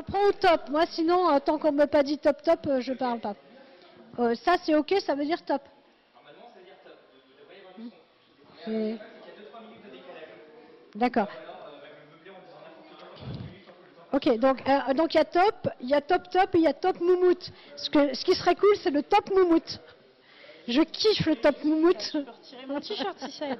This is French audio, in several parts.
prend au top. Moi, sinon, tant qu'on ne m'a pas dit top, je parle pas. Ça, c'est OK, ça veut dire top. Normalement, ça veut dire top. Il devrait y avoir du son. Il y a 2-3 minutes de décalage. D'accord. Ok, donc il y a top et il y a top moumoute. Ce qui serait cool, c'est le top moumoute. Je kiffe le top moumoute. Je peux retirer mon t-shirt si ça aide.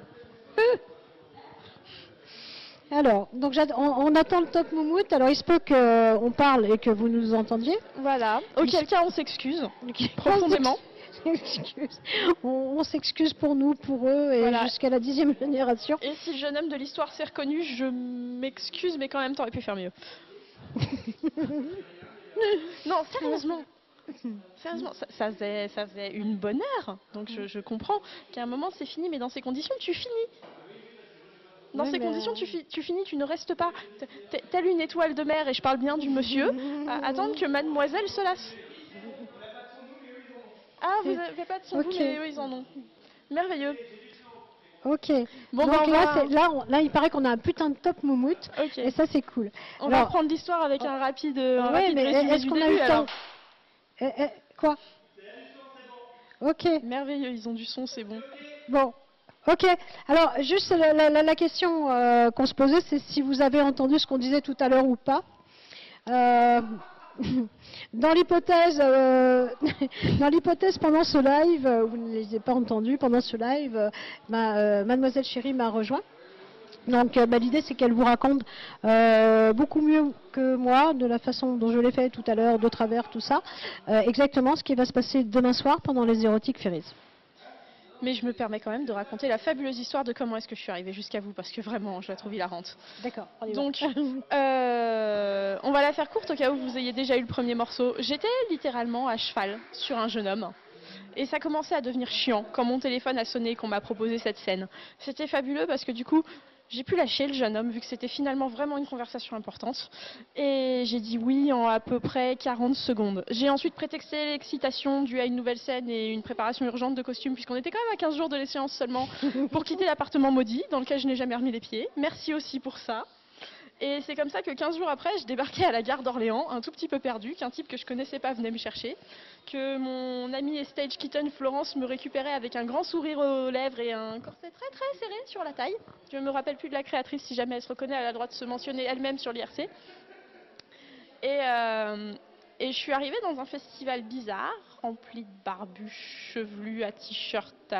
Alors, donc on attend le top moumoute. Alors il se peut qu'on parle et que vous nous entendiez. Voilà. Auquel cas on s'excuse profondément. On s'excuse pour nous, pour eux et voilà. Jusqu'à la 10e génération. Et si le jeune homme de l'histoire s'est reconnu, je m'excuse, mais quand même t'aurais pu faire mieux. Non, sérieusement. Sérieusement, ça faisait une bonne heure. Donc je comprends qu'à un moment c'est fini, mais dans ces conditions tu finis. Dans ces conditions, tu finis, tu ne restes pas telle une étoile de mer, et je parle bien du monsieur, à attendre que mademoiselle se lasse. Ah, vous n'avez pas de son goût, mais eux, ils en ont. Merveilleux. Ok. Bon, donc là, il paraît qu'on a un putain de top moumoute, et ça, c'est cool. On va reprendre l'histoire avec un rapide résumé est-ce qu'on a eu le temps Quoi? Ok. Merveilleux, ils ont du son, c'est bon. Bon. Ok, alors juste la question qu'on se posait, c'est si vous avez entendu ce qu'on disait tout à l'heure ou pas. Dans l'hypothèse pendant ce live, vous ne les avez pas entendus, pendant ce live, Mademoiselle Chérie m'a rejoint. Donc l'idée c'est qu'elle vous raconte beaucoup mieux que moi, de la façon dont je l'ai fait tout à l'heure, de travers tout ça, exactement ce qui va se passer demain soir pendant les Erotic Ferries. Mais je me permets quand même de raconter la fabuleuse histoire de comment est-ce que je suis arrivée jusqu'à vous, parce que vraiment, je la trouve hilarante. D'accord. Donc, on va la faire courte au cas où vous ayez déjà eu le premier morceau. J'étais littéralement à cheval sur un jeune homme. Et ça commençait à devenir chiant quand mon téléphone a sonné et qu'on m'a proposé cette scène. C'était fabuleux parce que du coup, j'ai pu lâcher le jeune homme vu que c'était finalement vraiment une conversation importante. Et j'ai dit oui en à peu près 40 secondes. J'ai ensuite prétexté l'excitation due à une nouvelle scène et une préparation urgente de costume puisqu'on était quand même à 15 jours de l'échéance seulement pour quitter l'appartement maudit dans lequel je n'ai jamais remis les pieds. Merci aussi pour ça. Et c'est comme ça que 15 jours après, je débarquais à la gare d'Orléans, un tout petit peu perdu, qu'un type que je connaissais pas venait me chercher, que mon amie et stage kitten Florence me récupérait avec un grand sourire aux lèvres et un corset très très serré sur la taille. Je ne me rappelle plus de la créatrice, si jamais elle se reconnaît, elle a le droit de se mentionner elle-même sur l'IRC. Et je suis arrivée dans un festival bizarre, rempli de barbus, chevelus, à t-shirt,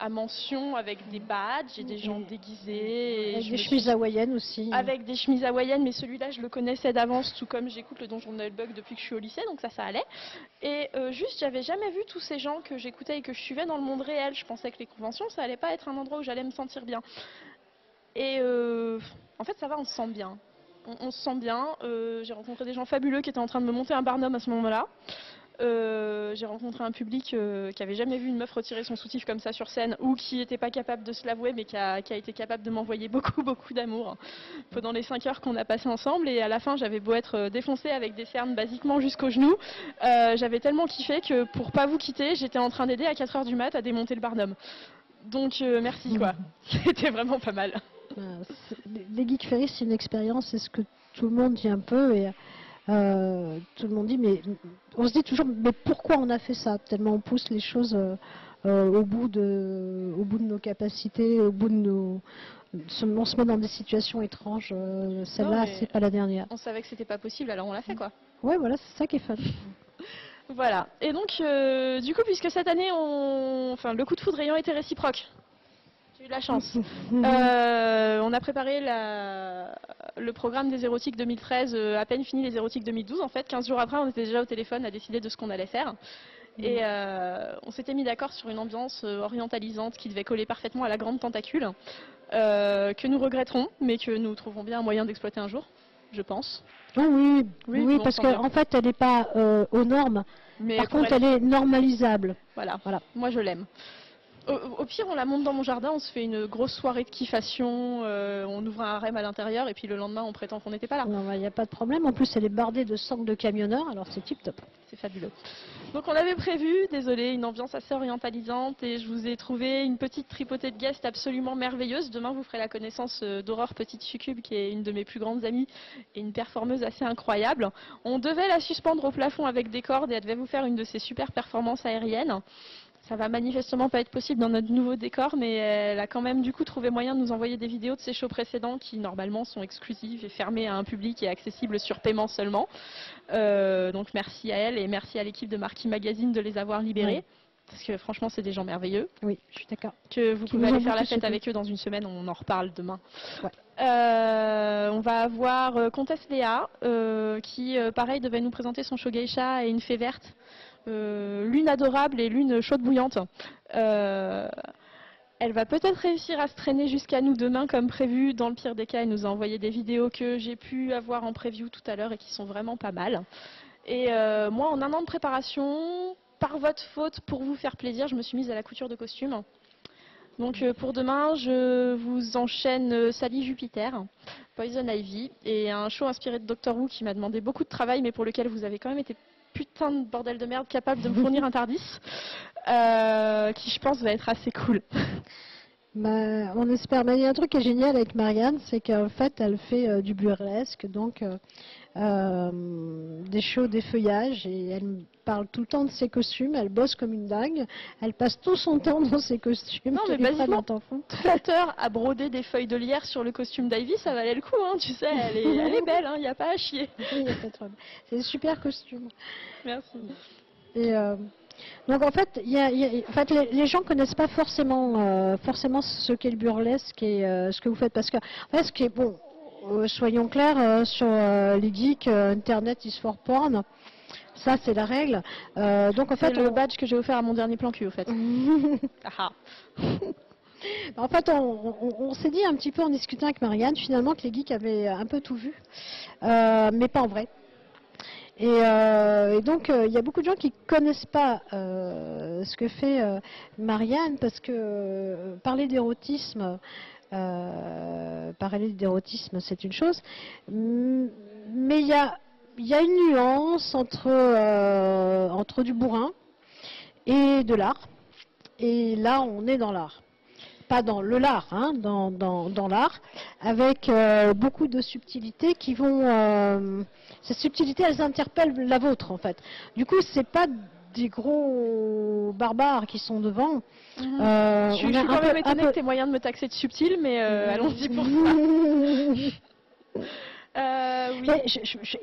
à mention, avec des badges et des gens déguisés. Avec des chemises hawaïennes aussi. Avec des chemises hawaïennes, mais celui-là, je le connaissais d'avance, tout comme j'écoute le Donjon de Nullbug depuis que je suis au lycée, donc ça allait. Et juste, j'avais jamais vu tous ces gens que j'écoutais et que je suivais dans le monde réel. Je pensais que les conventions, ça allait pas être un endroit où j'allais me sentir bien. Et en fait, ça va, on se sent bien. On se sent bien. J'ai rencontré des gens fabuleux qui étaient en train de me monter un barnum à ce moment-là. J'ai rencontré un public qui avait jamais vu une meuf retirer son soutif comme ça sur scène ou qui n'était pas capable de se l'avouer mais qui a été capable de m'envoyer beaucoup d'amour pendant les 5 heures qu'on a passé ensemble. Et à la fin, j'avais beau être défoncée avec des cernes basiquement jusqu'aux genoux, j'avais tellement kiffé que pour pas vous quitter, j'étais en train d'aider à 4 heures du mat à démonter le barnum. Donc merci quoi, c'était vraiment pas mal. Les Geek Ferries, c'est une expérience, c'est ce que tout le monde dit un peu et tout le monde dit, mais on se dit toujours, mais pourquoi on a fait ça? Tellement on pousse les choses au bout de nos capacités, au bout de nos... On se met dans des situations étranges. Celle-là, c'est pas la dernière. On savait que c'était pas possible, alors on l'a fait quoi. Ouais, voilà, c'est ça qui est fun. Voilà. Et donc, du coup, puisque cette année, le coup de foudre ayant été réciproque, j'ai eu de la chance. On a préparé le programme des érotiques 2013, à peine fini les érotiques 2012. En fait, 15 jours après, on était déjà au téléphone à décider de ce qu'on allait faire. Et on s'était mis d'accord sur une ambiance orientalisante qui devait coller parfaitement à la grande tentacule, que nous regretterons, mais que nous trouverons bien un moyen d'exploiter un jour, je pense. Oh oui, bon, parce qu'en fait, elle n'est pas aux normes. Mais par contre, elle est normalisable. Voilà. Moi, je l'aime. Au pire, on la monte dans mon jardin, on se fait une grosse soirée de kiffation, on ouvre un harem à l'intérieur et puis le lendemain, on prétend qu'on n'était pas là. Non, il n'y a pas de problème. En plus, elle est bardée de sangs de camionneurs, alors c'est tip top. C'est fabuleux. Donc on avait prévu, désolé, une ambiance assez orientalisante et je vous ai trouvé une petite tripotée de guests absolument merveilleuse. Demain, vous ferez la connaissance d'Aurore Petite Succube, qui est une de mes plus grandes amies et une performeuse assez incroyable. On devait la suspendre au plafond avec des cordes et elle devait vous faire une de ses super performances aériennes. Ça va manifestement pas être possible dans notre nouveau décor, mais elle a quand même du coup trouvé moyen de nous envoyer des vidéos de ses shows précédents qui normalement sont exclusives et fermées à un public et accessibles sur paiement seulement. Donc merci à elle et merci à l'équipe de Marquis Magazine de les avoir libérés. Oui. Parce que franchement c'est des gens merveilleux. Oui, je suis d'accord. Que vous pouvez aller faire la fête avec eux dans une semaine, on en reparle demain. Ouais. On va avoir Comtesse Léa qui pareil devait nous présenter son show geisha et une fée verte. L'une adorable et l'une chaude bouillante. Elle va peut-être réussir à se traîner jusqu'à nous demain comme prévu. Dans le pire des cas, elle nous a envoyé des vidéos que j'ai pu avoir en preview tout à l'heure et qui sont vraiment pas mal. Et moi, en un an de préparation, par votre faute, pour vous faire plaisir, je me suis mise à la couture de costumes. Donc pour demain, je vous enchaîne Sally Jupiter, Poison Ivy et un show inspiré de Doctor Who qui m'a demandé beaucoup de travail mais pour lequel vous avez quand même été putain de bordel de merde capable de me fournir un Tardis qui je pense va être assez cool. Bah, on espère. Mais il y a un truc qui est génial avec Marianne, c'est qu'en fait elle fait du burlesque, donc des shows, des feuillages, et elle parle tout le temps de ses costumes, elle bosse comme une dingue, elle passe tout son temps dans ses costumes. Non mais basiquement, Flatteur a brodé des feuilles de lierre sur le costume d'Ivy, ça valait le coup, hein, tu sais, elle est belle, il n'y a pas à chier. Oui, y a pas de problème. C'est un super costume. Merci. Et donc en fait, en fait les gens connaissent pas forcément, forcément ce qu'est le burlesque et ce que vous faites, parce que en fait, ce qui est bon, soyons clairs, sur les geeks, Internet is for porn. Ça, c'est la règle. Donc en fait, le badge que j'ai offert à mon dernier plan cul, au fait. En fait, on s'est dit un petit peu en discutant avec Marianne, finalement, que les geeks avaient un peu tout vu, mais pas en vrai. Et donc, il y a beaucoup de gens qui connaissent pas ce que fait Marianne, parce que parler d'érotisme, c'est une chose, mais il y a une nuance entre du bourrin et de l'art. Et là, on est dans l'art. Pas dans le lard, hein, dans l'art, avec beaucoup de subtilités qui vont... ces subtilités, elles interpellent la vôtre, en fait. Du coup, c'est pas des gros barbares qui sont devant. Je suis quand même étonnée que tu aies moyen de me taxer de subtil, mais allons-y pour ça. Oui. Mais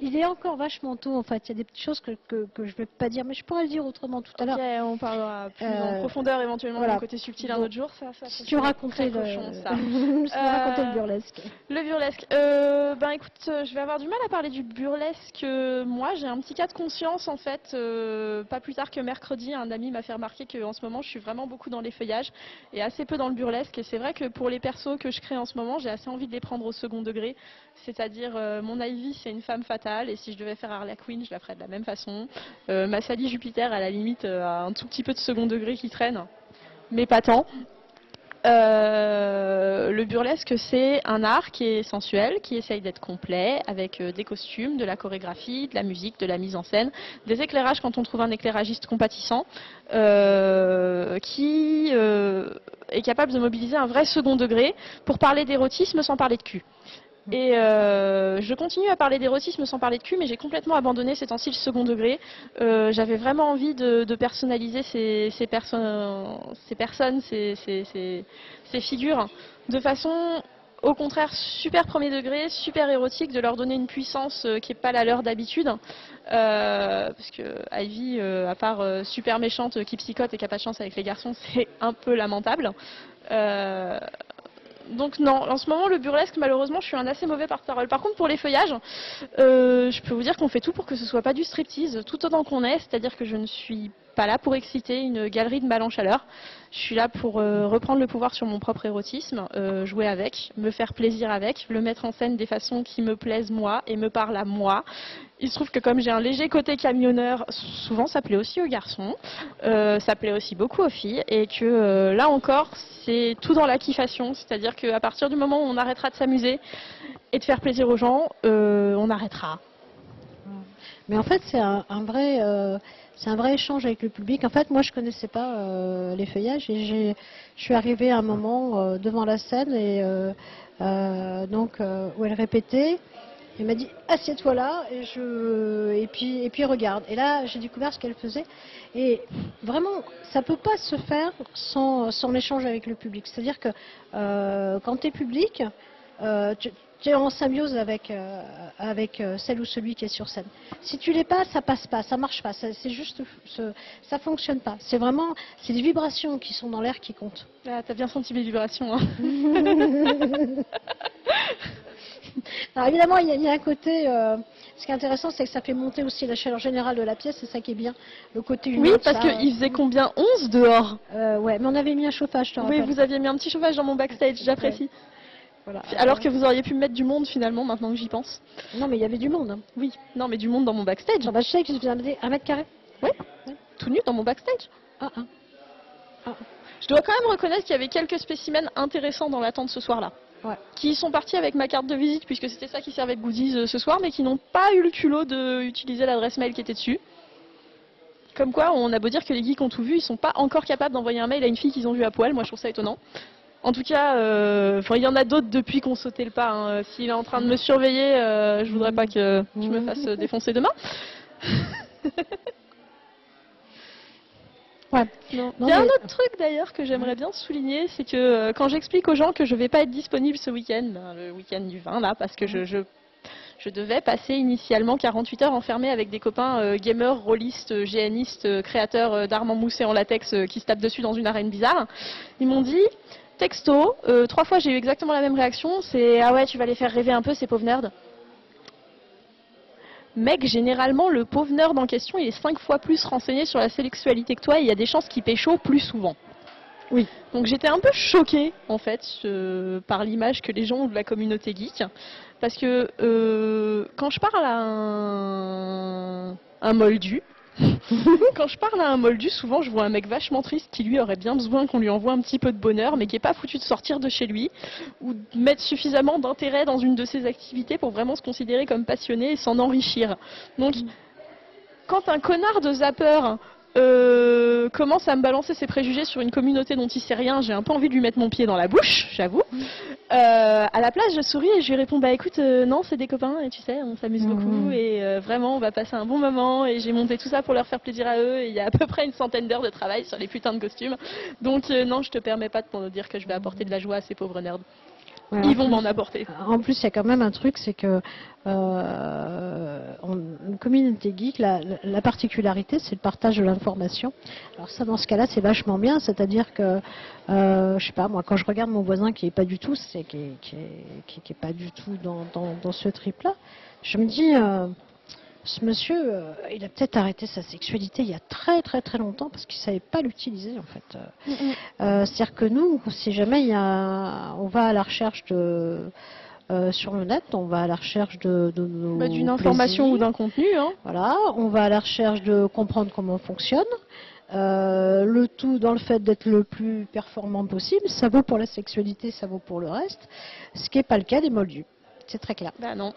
il est encore vachement tôt, en fait. Il y a des petites choses que je ne vais pas dire, mais je pourrais le dire autrement tout à l'heure. On parlera plus en profondeur éventuellement du côté subtil un autre jour. Si tu racontais le burlesque. Le burlesque. Ben écoute, je vais avoir du mal à parler du burlesque. Moi, j'ai un petit cas de conscience, en fait. Pas plus tard que mercredi, un ami m'a fait remarquer qu'en ce moment, je suis vraiment beaucoup dans les feuillages et assez peu dans le burlesque. Et c'est vrai que pour les persos que je crée en ce moment, j'ai assez envie de les prendre au second degré. C'est-à-dire, mon Ivy, c'est une femme fatale, et si je devais faire Harley Quinn, je la ferais de la même façon. Ma Sally Jupiter, à la limite, a un tout petit peu de second degré qui traîne, mais pas tant. Le burlesque, c'est un art qui est sensuel, qui essaye d'être complet, avec des costumes, de la chorégraphie, de la musique, de la mise en scène, des éclairages quand on trouve un éclairagiste compatissant, qui est capable de mobiliser un vrai second degré pour parler d'érotisme sans parler de cul. Et je continue à parler d'érotisme sans parler de cul, mais j'ai complètement abandonné ces temps-ci le second degré. J'avais vraiment envie de personnaliser ces personnes, ces figures, de façon, au contraire, super premier degré, super érotique, de leur donner une puissance qui n'est pas la leur d'habitude. Parce que Ivy, à part super méchante, qui psychote et qui n'a pas de chance avec les garçons, c'est un peu lamentable. Donc non, en ce moment le burlesque, malheureusement, je suis un assez mauvais porte-parole. Par contre, pour les feuillages, je peux vous dire qu'on fait tout pour que ce soit pas du striptease, tout autant qu'on est, c'est-à-dire que je ne suis pas là pour exciter une galerie de mal en chaleur. Je suis là pour reprendre le pouvoir sur mon propre érotisme, jouer avec, me faire plaisir avec, le mettre en scène des façons qui me plaisent moi et me parlent à moi. Il se trouve que comme j'ai un léger côté camionneur, souvent ça plaît aussi aux garçons, ça plaît aussi beaucoup aux filles, et que là encore, c'est tout dans la kiffation, c'est-à-dire qu'à partir du moment où on arrêtera de s'amuser et de faire plaisir aux gens, on arrêtera. Mais en fait, c'est un vrai échange avec le public. En fait, moi, je connaissais pas les feuillages et je suis arrivée à un moment devant la scène et où elle répétait. Elle m'a dit assieds-toi là et puis regarde. Et là, j'ai découvert ce qu'elle faisait. Et vraiment, ça peut pas se faire sans l'échange avec le public. C'est-à-dire que quand tu es public, tu es en symbiose avec celle ou celui qui est sur scène. Si tu l'es pas, ça passe pas, ça marche pas, c'est juste, ça fonctionne pas. C'est des vibrations qui sont dans l'air qui comptent. Ah, t'as bien senti mes vibrations. Hein. Alors évidemment, il y a un côté. Ce qui est intéressant, c'est que ça fait monter aussi la chaleur générale de la pièce, c'est ça qui est bien. Le côté humain. Oui, parce qu'il faisait combien 11 dehors. Ouais, mais on avait mis un chauffage, je te rappelle. Oui, vous aviez mis un petit chauffage dans mon backstage, j'apprécie. Ouais. Voilà. Alors que vous auriez pu me mettre du monde finalement, maintenant que j'y pense. Non, mais il y avait du monde. Hein. Oui, non, mais du monde dans mon backstage. Dans le backstage, je faisais 1 mètre carré. Oui, ouais. Tout nu dans mon backstage. Ah. Je dois quand même reconnaître qu'il y avait quelques spécimens intéressants dans l'attente ce soir-là. Ouais. Qui sont partis avec ma carte de visite, puisque c'était ça qui servait de goodies ce soir, mais qui n'ont pas eu le culot d'utiliser l'adresse mail qui était dessus. Comme quoi, on a beau dire que les geeks ont tout vu, ils sont pas encore capables d'envoyer un mail à une fille qu'ils ont vue à poil. Moi, je trouve ça étonnant. En tout cas, il y en a d'autres depuis qu'on sautait le pas. Hein. S'il est en train de me surveiller, je voudrais pas que je me fasse défoncer demain. Ouais. Il y a un autre truc d'ailleurs que j'aimerais bien souligner, c'est que quand j'explique aux gens que je vais pas être disponible ce week-end, le week-end du 20 là, parce que je devais passer initialement 48 heures enfermée avec des copains gamers, rôlistes, GNistes, créateurs d'armes en mousse et en latex qui se tapent dessus dans une arène bizarre. Ils m'ont dit, texto, 3 fois j'ai eu exactement la même réaction, c'est ah ouais tu vas les faire rêver un peu ces pauvres nerds. Mec, généralement, le pauvre nerd en question, il est 5 fois plus renseigné sur la sexualité que toi et il y a des chances qu'il pécho plus souvent. Oui. Donc j'étais un peu choquée, en fait, par l'image que les gens ont de la communauté geek. Parce que quand je parle à un moldu, souvent je vois un mec vachement triste qui lui aurait bien besoin qu'on lui envoie un petit peu de bonheur, mais qui n'est pas foutu de sortir de chez lui, ou de mettre suffisamment d'intérêt dans une de ses activités pour vraiment se considérer comme passionné et s'en enrichir. Donc, quand un connard de zapper commence à me balancer ses préjugés sur une communauté dont il sait rien, j'ai un peu envie de lui mettre mon pied dans la bouche, j'avoue. À la place, je souris et je lui réponds, bah écoute, non, c'est des copains et tu sais, on s'amuse beaucoup et vraiment, on va passer un bon moment et j'ai monté tout ça pour leur faire plaisir à eux et il y a à peu près une centaine d'heures de travail sur les putains de costumes. Donc non, je te permets pas de dire que je vais apporter de la joie à ces pauvres nerds. Ouais, ils vont m'en apporter. En plus, il y a quand même un truc, c'est que une communauté geek, la particularité, c'est le partage de l'information. Alors ça, dans ce cas-là, c'est vachement bien. C'est-à-dire que, je sais pas, moi, quand je regarde mon voisin qui est pas du tout, qui est pas du tout dans ce trip-là, je me dis, ce monsieur, il a peut-être arrêté sa sexualité il y a très très très longtemps parce qu'il savait pas l'utiliser en fait. C'est-à-dire que nous, si jamais on va à la recherche sur le net, on va à la recherche d'une information ou d'un contenu. Hein. Voilà, on va à la recherche de comprendre comment on fonctionne. Le tout dans le fait d'être le plus performant possible. Ça vaut pour la sexualité, ça vaut pour le reste. Ce qui n'est pas le cas des moldus. C'est très clair. Bah non.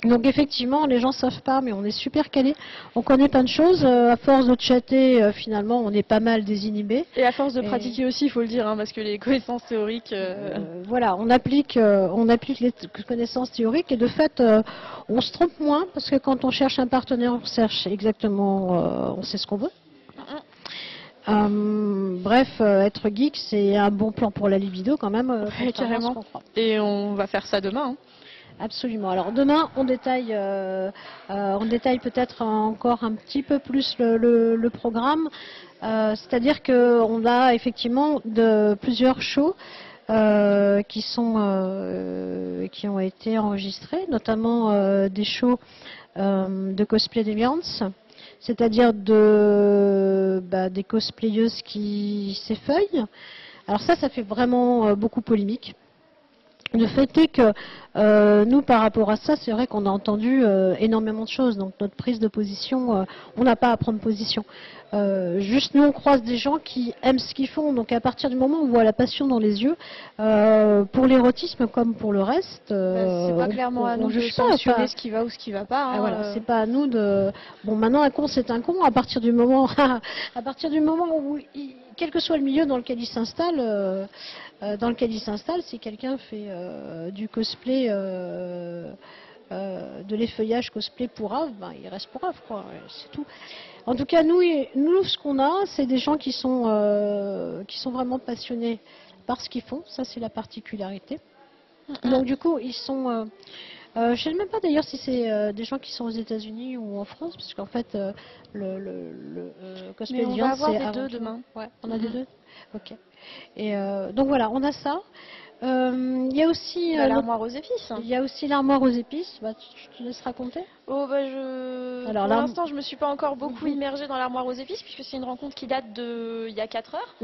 Donc effectivement, les gens savent pas, mais on est super calés. On connaît plein de choses. À force de chatter, finalement, on est pas mal désinhibés. Et à force de pratiquer aussi, il faut le dire, hein, parce que les connaissances théoriques... Voilà, on applique les connaissances théoriques et de fait, on se trompe moins parce que quand on cherche un partenaire, on cherche exactement, on sait ce qu'on veut. Bref, être geek, c'est un bon plan pour la libido quand même. Carrément. Et on va faire ça demain. Hein. Absolument. Alors demain, on détaille peut-être encore un petit peu plus le programme. C'est-à-dire qu'on a effectivement plusieurs shows qui ont été enregistrés, notamment des shows de Cosplay Deviants c'est-à-dire des cosplayeuses qui s'effeuillent. Alors ça fait vraiment beaucoup polémique. Le fait est que nous, par rapport à ça, c'est vrai qu'on a entendu énormément de choses. Donc notre prise de position, on n'a pas à prendre position. Juste nous, on croise des gens qui aiment ce qu'ils font. Donc à partir du moment où on voit la passion dans les yeux, pour l'érotisme comme pour le reste, c'est pas clairement à nous de sanctionner ce qui va ou ce qui va pas. Hein, voilà, c'est pas à nous de. Bon, maintenant un con, c'est un con. À partir du moment où, quel que soit le milieu dans lequel il s'installe. Si quelqu'un fait du cosplay, de l'effeuillage cosplay pour Ave, il reste pour Ave, quoi. C'est tout. En tout cas, nous, ce qu'on a, c'est des gens qui sont vraiment passionnés par ce qu'ils font. Ça, c'est la particularité. Donc, du coup, ils sont. Je ne sais même pas d'ailleurs si c'est des gens qui sont aux États-Unis ou en France, parce qu'en fait, le cosplay on va avoir c'est des deux demain. Ouais, on a des deux. Ok. Et donc voilà, on a ça. Il y a aussi l'armoire aux épices. Il y a aussi l'armoire aux épices. Tu te laisses raconter. Oh pour l'instant, je me suis pas encore beaucoup immergée dans l'armoire aux épices puisque c'est une rencontre qui date il y a 4 heures.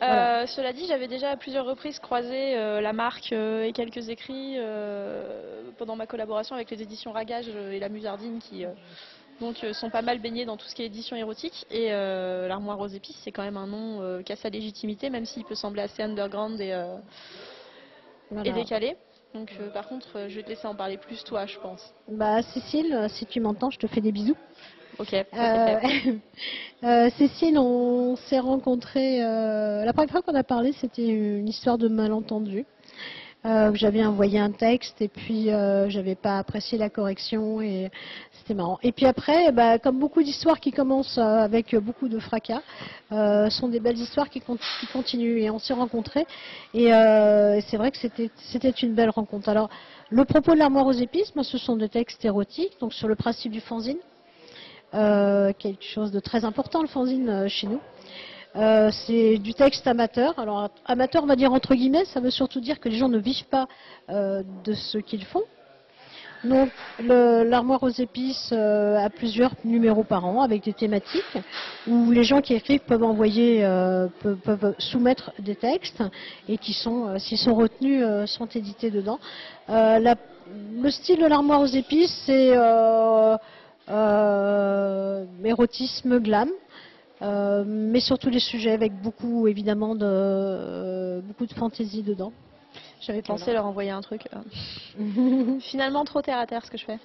Voilà. Cela dit, j'avais déjà à plusieurs reprises croisé la marque et quelques écrits pendant ma collaboration avec les éditions Ragage et la Musardine qui sont pas mal baignés dans tout ce qui est édition érotique. Et l'armoire aux épices, c'est quand même un nom qui a sa légitimité, même s'il peut sembler assez underground et décalé. Donc par contre, je vais te laisser en parler plus toi, je pense. Cécile, si tu m'entends, je te fais des bisous. Ok. Cécile, on s'est rencontrés. La première fois qu'on a parlé, c'était une histoire de malentendu. J'avais envoyé un texte et puis j'avais pas apprécié la correction et c'était marrant. Et puis après, comme beaucoup d'histoires qui commencent avec beaucoup de fracas, sont des belles histoires qui continuent. Et on s'est rencontrés et c'est vrai que c'était une belle rencontre. Alors, le propos de l'armoire aux épices, ce sont des textes érotiques, donc sur le principe du fanzine, quelque chose de très important le fanzine chez nous. C'est du texte amateur. Alors amateur, on va dire entre guillemets, ça veut surtout dire que les gens ne vivent pas de ce qu'ils font. Donc l'armoire aux épices a plusieurs numéros par an avec des thématiques où les gens qui écrivent peuvent envoyer, peuvent soumettre des textes et qui sont, s'ils sont retenus, sont édités dedans. Le style de l'armoire aux épices, c'est érotisme glam. Mais surtout les sujets avec beaucoup évidemment beaucoup de fantaisie dedans. J'avais pensé leur envoyer un truc finalement trop terre à terre ce que je fais.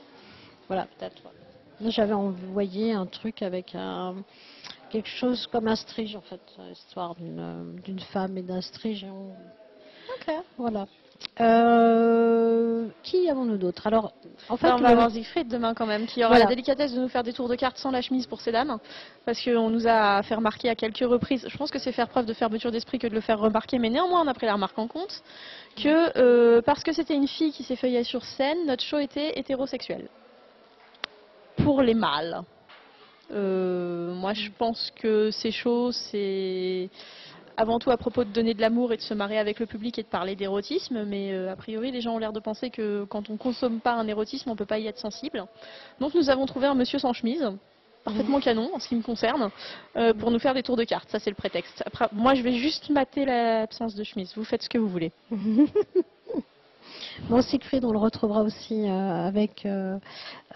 Voilà, peut-être. J'avais envoyé un truc avec quelque chose comme un strige en fait, l'histoire d'une femme et d'un strige. Ok. Voilà. Qui avons-nous d'autres? Alors, en fait, on va avoir Siegfried demain quand même, qui aura la délicatesse de nous faire des tours de cartes sans la chemise pour ces dames, parce qu'on nous a fait remarquer à quelques reprises, je pense que c'est faire preuve de fermeture d'esprit que de le faire remarquer, mais néanmoins on a pris la remarque en compte, que parce que c'était une fille qui s'effeuillait sur scène, notre show était hétérosexuel. Pour les mâles. Moi je pense que ces shows, c'est avant tout à propos de donner de l'amour et de se marier avec le public et de parler d'érotisme, mais a priori les gens ont l'air de penser que quand on consomme pas un érotisme, on peut pas y être sensible. Donc nous avons trouvé un monsieur sans chemise, parfaitement canon en ce qui me concerne, pour nous faire des tours de cartes, ça c'est le prétexte. Après, moi je vais juste mater l'absence de chemise, vous faites ce que vous voulez. Bon, Siegfried, on le retrouvera aussi avec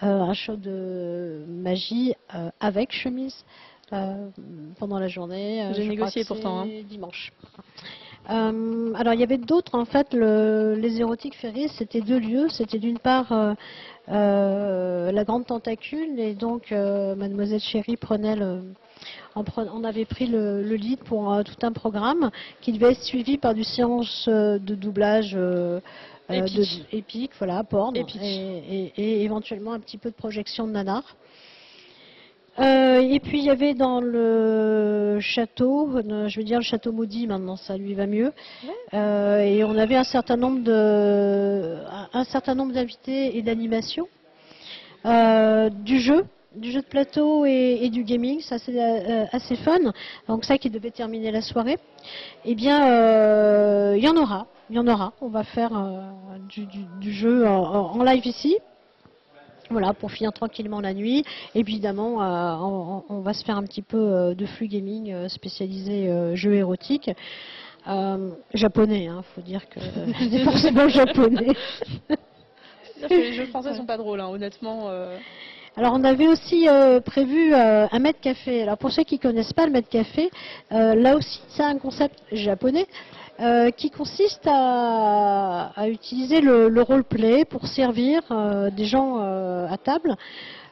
un show de magie avec chemise. Pendant la journée. J'ai négocié pourtant. Dimanche. Alors il y avait d'autres en fait. Les érotiques fériés, c'était 2 lieux. C'était d'une part la Grande Tentacule et donc Mademoiselle Chérie prenait on avait pris le lead pour tout un programme qui devait être suivi par du séance de doublage épique, voilà, porn, et éventuellement un petit peu de projection de nanar. Et puis il y avait dans le château, je veux dire le château maudit maintenant, ça lui va mieux. Et on avait un certain nombre d'invités et d'animations, du jeu de plateau et du gaming, ça c'est assez fun. Donc ça qui devait terminer la soirée. Eh bien, il y en aura. On va faire du jeu en live ici. Voilà, pour finir tranquillement la nuit. Évidemment, on va se faire un petit peu de flux gaming spécialisé jeux érotiques. Japonais, faut dire que c'est forcément japonais. C'est-à-dire que les jeux français sont pas drôles, honnêtement. Alors on avait aussi prévu un maître café. Alors pour ceux qui connaissent pas le maître café, là aussi c'est un concept japonais qui consiste à utiliser le roleplay pour servir des gens à table.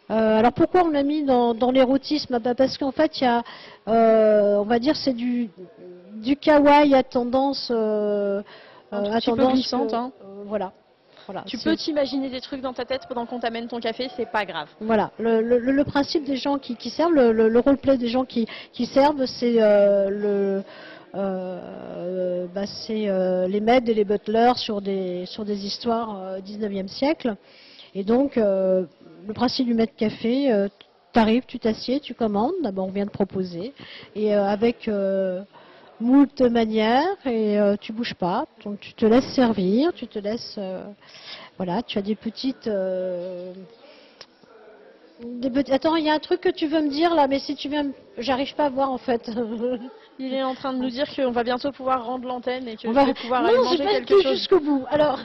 Alors pourquoi on l'a mis dans l'érotisme? Parce qu'en fait il y a, on va dire c'est du kawaii à tendance, un petit peu glissante. Voilà. Voilà, tu peux t'imaginer des trucs dans ta tête pendant qu'on t'amène ton café, c'est pas grave. Voilà, le principe des gens qui servent, le roleplay des gens qui servent, c'est les maids et les butlers sur des histoires 19e siècle. Et donc, le principe du maître café, tu arrives, tu t'assieds, tu commandes, d'abord on vient de proposer, et avec moult manières, et tu bouges pas, donc tu te laisses servir, tu te laisses... voilà, tu as des petites... Attends, il y a un truc que tu veux me dire là, mais si tu viens... J'arrive pas à voir en fait. Il est en train de nous dire qu'on va bientôt pouvoir rendre l'antenne et que je vais pouvoir aller manger quelque chose. Non, jusqu'au bout. Alors,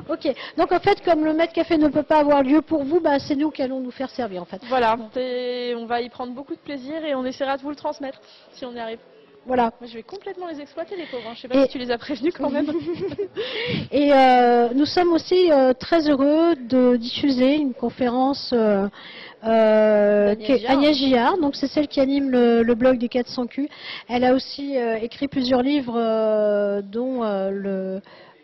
ok. Donc en fait, comme le maître café ne peut pas avoir lieu pour vous, c'est nous qui allons nous faire servir en fait. Voilà, on va y prendre beaucoup de plaisir et on essaiera de vous le transmettre si on y arrive. Voilà. Moi, je vais complètement les exploiter les pauvres. Je sais pas si tu les as prévenus quand même. Et nous sommes aussi très heureux de diffuser une conférence Agnès Gillard, donc c'est celle qui anime le blog des 400 Q. Elle a aussi écrit plusieurs livres, dont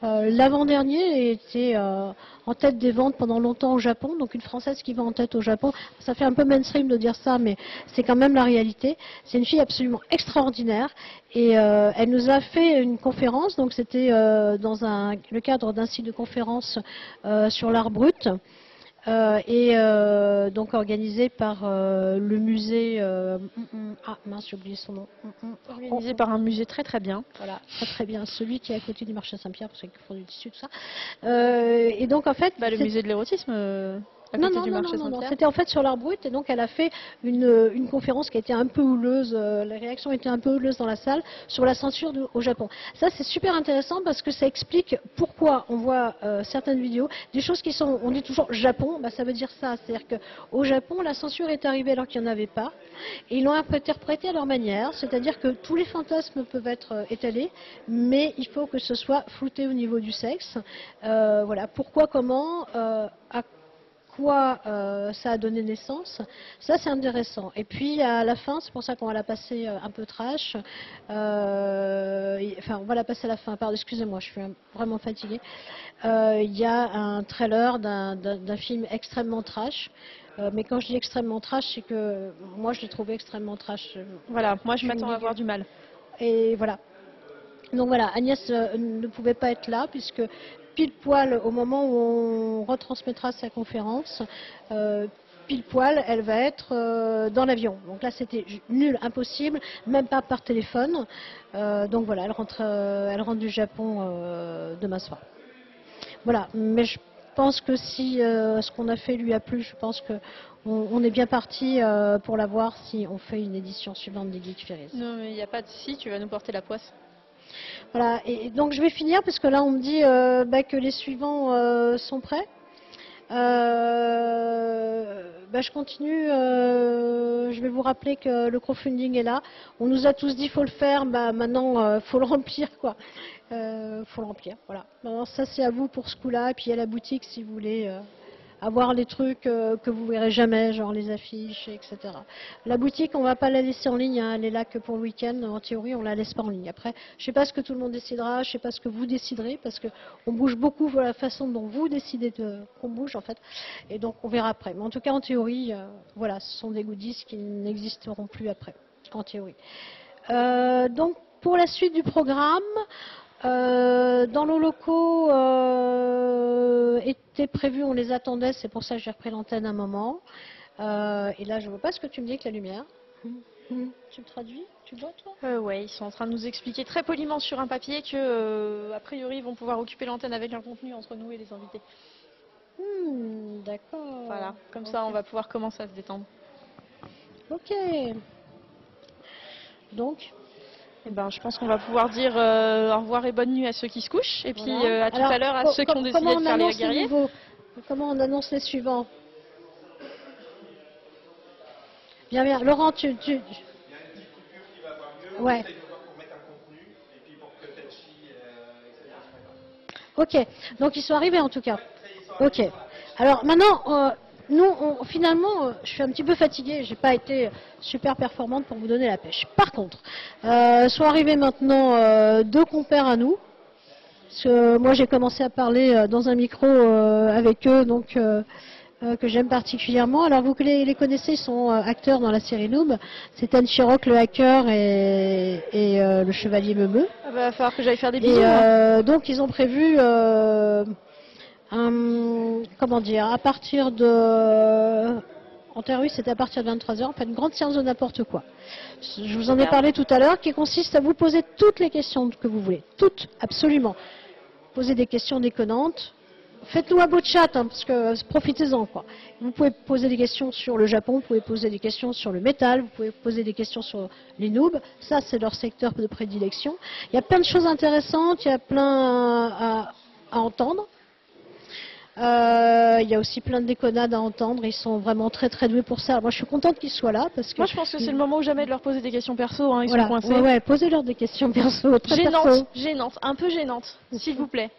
l'avant-dernier était en tête des ventes pendant longtemps au Japon, donc une Française qui va en tête au Japon. Ça fait un peu mainstream de dire ça, mais c'est quand même la réalité. C'est une fille absolument extraordinaire et elle nous a fait une conférence, donc c'était dans le cadre d'un site de conférence sur l'art brut. Donc organisé par le musée j'ai oublié son nom. Organisé par un musée très très bien. Voilà, très très bien. Celui qui est à côté du marché Saint-Pierre, parce qu'ils font du tissu, tout ça. Et donc en fait... le musée de l'érotisme Non, c'était en fait sur l'art brut, et donc elle a fait une conférence qui a été un peu houleuse, les réactions étaient un peu houleuses dans la salle, sur la censure au Japon. Ça c'est super intéressant parce que ça explique pourquoi on voit certaines vidéos, des choses qui sont, on dit toujours Japon, ça veut dire ça, c'est-à-dire qu'au Japon la censure est arrivée alors qu'il n'y en avait pas, et ils l'ont interprété à leur manière, c'est-à-dire que tous les fantasmes peuvent être étalés, mais il faut que ce soit flouté au niveau du sexe. Voilà, pourquoi, comment, à quoi ça a donné naissance, ça c'est intéressant. Et puis à la fin, c'est pour ça qu'on va la passer un peu trash, on va la passer à la fin, pardon, excusez-moi, je suis vraiment fatiguée. Il y a un trailer d'un film extrêmement trash, mais quand je dis extrêmement trash, c'est que moi je l'ai trouvé extrêmement trash. Voilà, moi je m'attends à avoir du mal. Et voilà. Donc voilà, Agnès ne pouvait pas être là, puisque pile poil au moment où on retransmettra sa conférence, pile poil, elle va être dans l'avion. Donc là, c'était nul, impossible, même pas par téléphone. Donc voilà, elle rentre du Japon demain soir. Voilà, mais je pense que si ce qu'on a fait lui a plu, je pense qu'on est bien parti pour la voir si on fait une édition suivante des Geek Ferries. Non, mais il n'y a pas de si, tu vas nous porter la poisse. Voilà, et donc je vais finir parce que là on me dit que les suivants sont prêts. Je continue, je vais vous rappeler que le crowdfunding est là. On nous a tous dit faut le faire, maintenant faut le remplir quoi. Faut le remplir, voilà. Alors, ça c'est à vous pour ce coup-là, et puis il y a la boutique si vous voulez avoir les trucs que vous verrez jamais, genre les affiches, etc. La boutique, on va pas la laisser en ligne, elle est là que pour le week-end. En théorie, on la laisse pas en ligne. Après, je sais pas ce que tout le monde décidera, je sais pas ce que vous déciderez, parce que on bouge beaucoup de la façon dont vous décidez qu'on bouge en fait. Et donc on verra après. Mais en tout cas, en théorie, voilà, ce sont des goodies qui n'existeront plus après, en théorie. Donc pour la suite du programme. Dans nos locaux étaient prévus, on les attendait, c'est pour ça que j'ai repris l'antenne un moment. Et là, je ne vois pas ce que tu me dis avec la lumière. Tu me traduis? Tu vois, toi? Ouais, ils sont en train de nous expliquer très poliment sur un papier que, a priori, ils vont pouvoir occuper l'antenne avec un contenu entre nous et les invités. D'accord. Voilà, comme ça on va pouvoir commencer à se détendre. Ok. Donc, Et ben, je pense qu'on va pouvoir dire au revoir et bonne nuit à ceux qui se couchent, et puis voilà. à tout Alors, à l'heure à ceux qui ont décidé comment de on faire les annonce les guerriers. nouveaux? Comment on annonce les suivants? Bien, bien. Laurent, Il y a une petite coupure qui va avoir lieu. Ouais. On essaye de voir pour mettre un contenu et puis pour que Tetchi, etc. Ok. Donc, ils sont arrivés en tout cas. Ok. Alors, maintenant, nous, finalement, je suis un petit peu fatiguée. J'ai pas été super performante pour vous donner la pêche. Par contre, sont arrivés maintenant 2 compères à nous. Parce que moi, j'ai commencé à parler dans un micro avec eux, donc que j'aime particulièrement. Alors, vous les connaissez, ils sont acteurs dans la série Noob. C'est Anne Chirac, le hacker, et le chevalier Meumeux. Il va falloir que j'aille faire des Et bisous. Hein. donc, ils ont prévu comment dire, à partir de... En théorie, c'était à partir de 23h, on fait une grande séance de n'importe quoi. Je vous en ai parlé tout à l'heure, qui consiste à vous poser toutes les questions que vous voulez. Toutes, absolument. Posez des questions déconnantes. Faites-nous un beau chat, hein, parce que profitez-en, quoi. Vous pouvez poser des questions sur le Japon, vous pouvez poser des questions sur le métal, vous pouvez poser des questions sur les noobs. Ça, c'est leur secteur de prédilection. Il y a plein de choses intéressantes, il y a plein à entendre. Il y a aussi plein de déconnades à entendre, ils sont vraiment très très doués pour ça. Alors moi je suis contente qu'ils soient là parce que... Moi je pense que c'est le moment ou jamais de leur poser des questions perso, hein, ils voilà, sont coincés. ouais, posez-leur des questions perso, très perso. Gênante, un peu gênante, s'il vous plaît.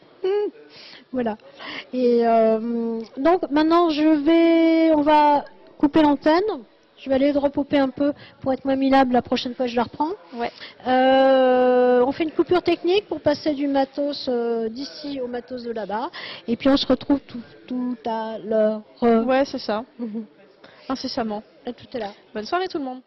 Voilà. Et donc maintenant on va couper l'antenne. Je vais aller dropper un peu pour être moins minable la prochaine fois que je la reprends. Ouais. On fait une coupure technique pour passer du matos d'ici au matos de là-bas. Et puis on se retrouve tout à l'heure. Ouais, c'est ça. Incessamment. À tout à l'heure. Bonne soirée tout le monde.